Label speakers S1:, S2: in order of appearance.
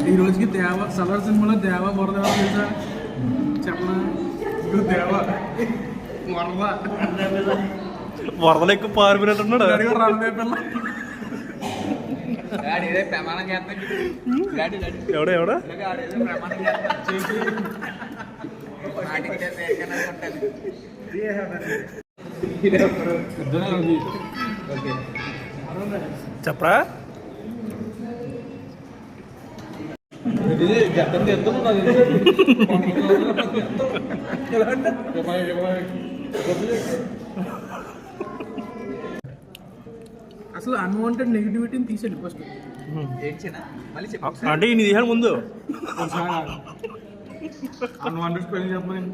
S1: ఈ రోజుకి దేవ సలార్ సినిమాలో దేవ బురద తెలుసా చెప్పనా దేవ
S2: వరదలు ఎక్కువ పారిపోయినట్టున్నాడు ఎవడా ఎవడా చెప్పరా
S1: అసలు అన్వాంటెడ్ నెగిటివిటీని తీసేది ఫస్ట్
S2: అంటే నీ తీసాడు ముందు
S1: అన్వాంటెడ్ స్పెల్లింగ్ చెప్పమని